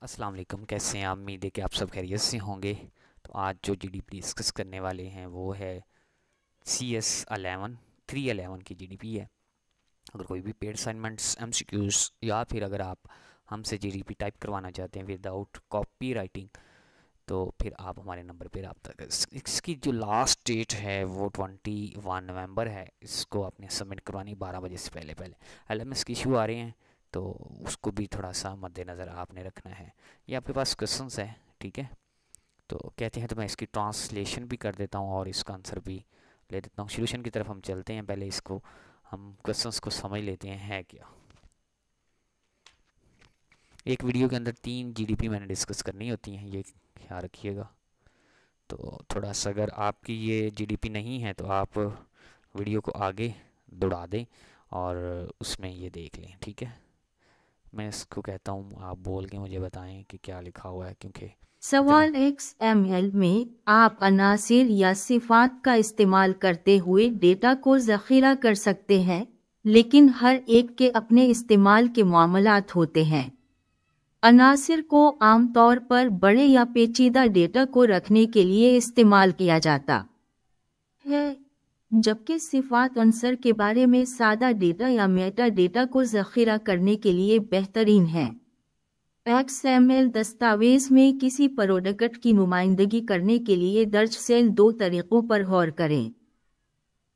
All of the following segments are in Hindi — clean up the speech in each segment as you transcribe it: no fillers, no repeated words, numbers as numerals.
अस्सलाम वालेकुम। कैसे हैं आप? उम्मीद है कि आप सब खैरियत से होंगे। तो आज जो जीडीपी डिस्कस करने वाले हैं वो है CS11 311 की जीडीपी है। अगर कोई भी पेड असाइनमेंट्स, एमसीक्यूज या फिर अगर आप हमसे जीडीपी टाइप करवाना चाहते हैं विदाउट कॉपी राइटिंग, तो फिर आप हमारे नंबर पर रब्ता करें। इसकी जो लास्ट डेट है वो 21 नवंबर है। इसको आपने सबमिट करवानी 12 बजे से पहले पहले। LMS के इशू आ रहे हैं, तो उसको भी थोड़ा सा मद्देनज़र आपने रखना है। ये आपके पास क्वेश्चंस है, ठीक है? तो कहते हैं तो मैं इसकी ट्रांसलेशन भी कर देता हूँ और इसका आंसर भी ले देता हूँ। सोल्यूशन की तरफ हम चलते हैं, पहले इसको हम क्वेश्चंस को समझ लेते हैं है क्या। एक वीडियो के अंदर 3 जीडीपी मैंने डिस्कस करनी होती हैं, ये ख्याल रखिएगा। तो थोड़ा सा अगर आपकी ये जीडीपी नहीं है तो आप वीडियो को आगे दौड़ा दें और उसमें ये देख लें, ठीक है? मैं इसको कहता हूँ आप बोल के मुझे बताएं कि क्या लिखा हुआ है, क्योंकि इतना सवाल XML में आप अनासिर या सिफात का इस्तेमाल करते हुए डेटा को ज़ख़ीरा कर सकते हैं, लेकिन हर एक के अपने इस्तेमाल के मामलात होते हैं। अनासिर को आमतौर पर बड़े या पेचीदा डेटा को रखने के लिए इस्तेमाल किया जाता है, जबकि सिफात अंसर के बारे में सादा डेटा या मेटा डेटा को ज़ख़ीरा करने के लिए बेहतरीन है। XML दस्तावेज़ में किसी प्रोडक्ट की नुमाइंदगी करने के लिए दर्ज सेल 2 तरीक़ों पर गौर करें।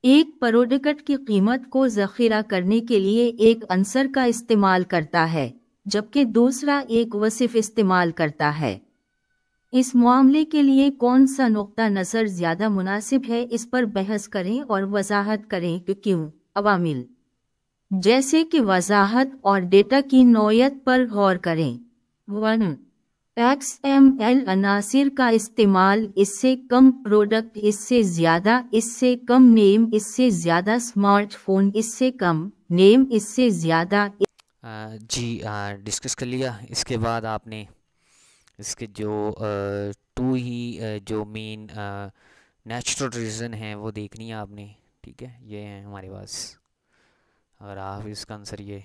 एक प्रोडक्ट की कीमत को ज़ख़ीरा करने के लिए एक अंसर का इस्तेमाल करता है, जबकि दूसरा एक वसिफ़ इस्तेमाल करता है। इस मामले के लिए कौन सा नुक्ता नज़र ज़्यादा मुनासिब है, इस पर बहस करें और वजाहत करें कि क्यों। अवामिल जैसे कि वजाहत और डेटा की नौयत पर गौर करें। 1. XML अनासिर का इस्तेमाल, इससे कम प्रोडक्ट, इससे ज़्यादा, इससे कम नेम, इससे ज़्यादा स्मार्टफोन, इससे कम नेम, इससे ज़्यादा। जी डिस्कस कर लिया। इसके बाद आपने इसके जो जो मेन नेचुरल रीज़न है वो देखनी है आपने, ठीक है? ये है हमारे पास। अगर आप इसका आंसर ये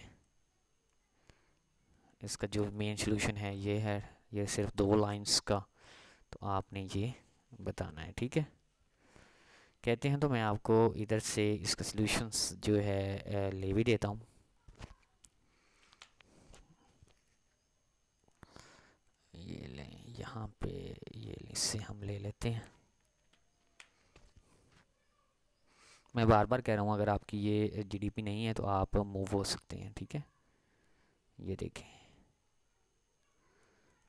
इसका जो मेन सोल्यूशन है ये है, ये सिर्फ 2 लाइंस का, तो आपने ये बताना है, ठीक है? कहते हैं तो मैं आपको इधर से इसका सोल्यूशंस जो है ले भी देता हूँ। ये लें यहाँ पे, ये इससे हम ले लेते हैं। मैं बार बार कह रहा हूँ, अगर आपकी ये जीडीपी नहीं है तो आप मूव हो सकते हैं, ठीक है? ये देखें,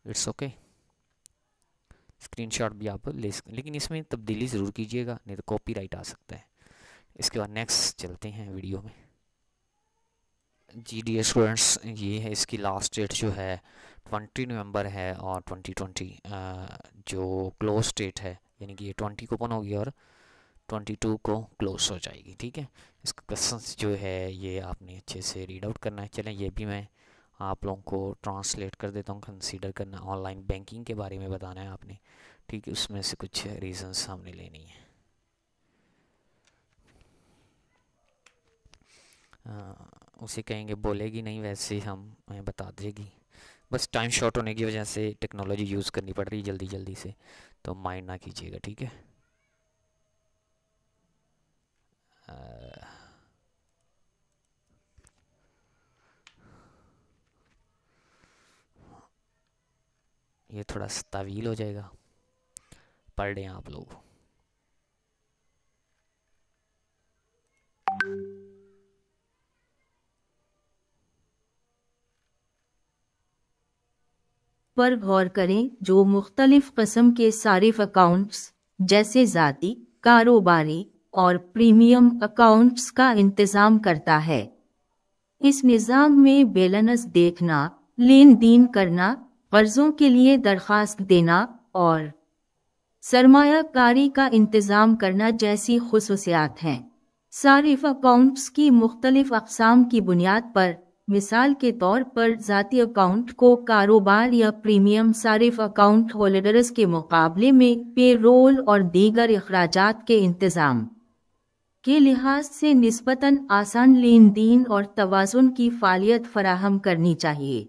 इट्स ओके। स्क्रीनशॉट भी आप ले सकते हैं, लेकिन इसमें तब्दीली ज़रूर कीजिएगा, नहीं तो कॉपीराइट आ सकता है। इसके बाद नेक्स्ट चलते हैं वीडियो में। जी डी स्टूडेंट्स, ये है इसकी लास्ट डेट जो है 20 नवंबर है, और 2020 जो क्लोज डेट है, यानी कि ये 20 को ओपन होगी और 22 को क्लोज हो जाएगी, ठीक है? इसका क्वेश्चंस जो है ये आपने अच्छे से रीड आउट करना है। चलें, ये भी मैं आप लोगों को ट्रांसलेट कर देता हूँ। कंसीडर करना, ऑनलाइन बैंकिंग के बारे में बताना है आपने, ठीक है? उसमें से कुछ रीजंस हमने लेनी है। उसे कहेंगे बोलेगी नहीं, वैसे ही हम हमें बता देगी। बस टाइम शॉर्ट होने की वजह से टेक्नोलॉजी यूज़ करनी पड़ रही है जल्दी जल्दी से, तो माइंड ना कीजिएगा, ठीक है? ये थोड़ा सा तवील हो जाएगा, पढ़ लें आप लोग। पर गौर करें, जो मुख्तलिफ किस्म के सारिफ अकाउंट्स जैसे ज़ाती, कारोबारी और प्रीमियम अकाउंट्स का इंतज़ाम करता है। इस निज़ाम में बैलेंस देखना, लेन देन करना, कर्ज़ों के लिए दरख्वास्त देना और सरमायाकारी का इंतज़ाम करना जैसी खुसूसियात हैं। सारिफ अकाउंट्स की मुख्तलिफ अक़साम की बुनियाद पर, मिसाल के तौर पर ज़ाती अकाउंट को कारोबार या प्रीमियम सारिफ अकाउंट होल्डर्स के मुकाबले में पेरोल और दीगर अखराजात के इंतज़ाम के लिहाज से निस्बतन आसान लेन देन और तवाज़ुन की फ़ालियत फराहम करनी चाहिए।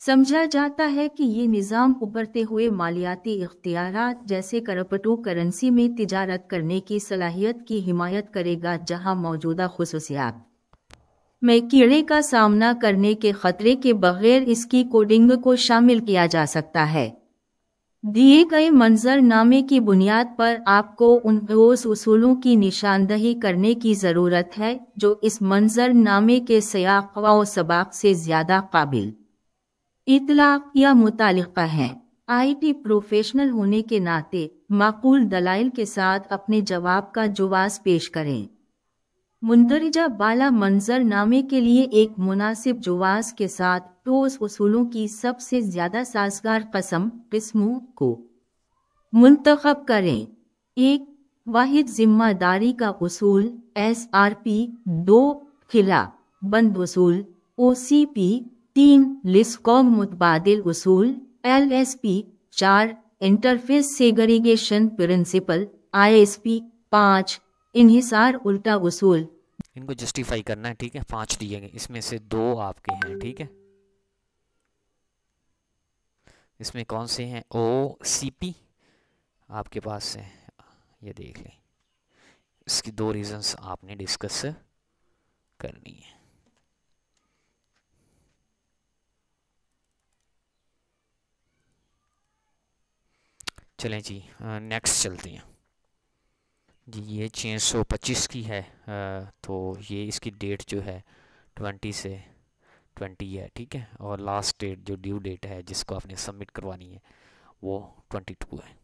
समझा जाता है कि ये निज़ाम उभरते हुए मालियाती इख्तियारात जैसे क्रिप्टो करेंसी में तिजारत करने की सलाहियत की हिमायत करेगा, जहां मौजूदा खुसूसियात में कीड़े का सामना करने के खतरे के बगैर इसकी कोडिंग को शामिल किया जा सकता है। दिए गए मंजरनामे की बुनियाद पर आपको उन ठोस उसूलों की निशानदही करने की ज़रूरत है जो इस मंजरनामे के सियाक़ व सबाक़ से ज़्यादा काबिल इतलाक़ या मुतालिक़ा हैं। IT प्रोफेशनल होने के नाते माकूल दलाइल के साथ अपने जवाब का जवाब पेश करें। मुंदरजा बाला मंजरनामे के लिए एक मुनासिब जवाब के साथ ठोस उसूलों की सबसे ज़्यादा साज़गार किस्मों को मुंतखब करें। 1. वाहिद जिम्मेदारी का उसूल SRP। 2. खिला बंद उसूल OCP। 3. लिस्कॉम मुतबादिल उसूल LSP। 4. Interface segregation principle ISP। 5. इन्हिसार उल्टा उसूल। इनको जस्टिफाई करना है, ठीक है। 5 दिए गए, इसमें से 2 आपके हैं, ठीक है। इसमें कौन से हैं? OCP आपके पास है, ये देख लें। इसकी 2 रीजंस आपने डिस्कस करनी है। चलें जी, नेक्स्ट चलते हैं जी। ये 625 की है, तो ये इसकी डेट जो है 20 से 20 है, ठीक है। और लास्ट डेट जो ड्यू डेट है जिसको आपने सबमिट करवानी है वो 22 है,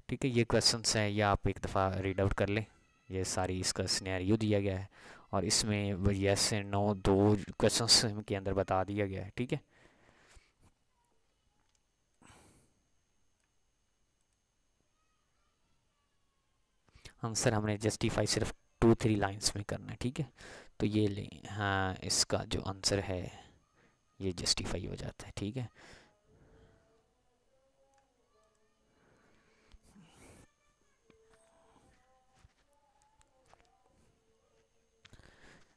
ठीक है। ये क्वेश्चंस हैं, ये आप एक दफ़ा रीड आउट कर लें। ये सारी इसका सिनेरियो दिया गया है और इसमें यस एंड नो 2 क्वेश्चंस के अंदर बता दिया गया है, ठीक है। आंसर हमने जस्टिफाई सिर्फ 2-3 लाइंस में करना है, ठीक है। तो ये लें, हाँ, इसका जो आंसर है ये जस्टिफाई हो जाता है, ठीक है।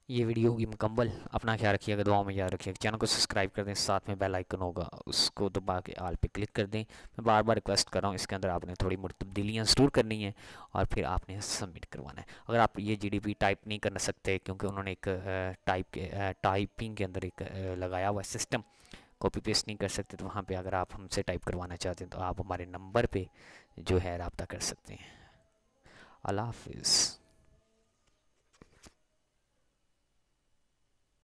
ये वीडियो होगी मुकम्मल। अपना ख्याल रखिएगा, दुआओं में याद रखिएगा। चैनल को सब्सक्राइब कर दें, साथ में बेल आइकन होगा उसको दबा के ऑल पे क्लिक कर दें। मैं बार बार रिक्वेस्ट कर रहा हूँ, इसके अंदर आपने थोड़ी मोटी तब्दीलियाँ ज़रूर करनी है और फिर आपने सबमिट करवाना है। अगर आप ये GDP टाइप नहीं कर सकते क्योंकि उन्होंने एक टाइपिंग के अंदर एक लगाया हुआ सिस्टम, कॉपी पेस्ट नहीं कर सकते, तो वहाँ पर अगर आप हमसे टाइप करवाना चाहते हैं तो आप हमारे नंबर पर जो है रब्ता कर सकते हैं। अल्लाह हाफिज़।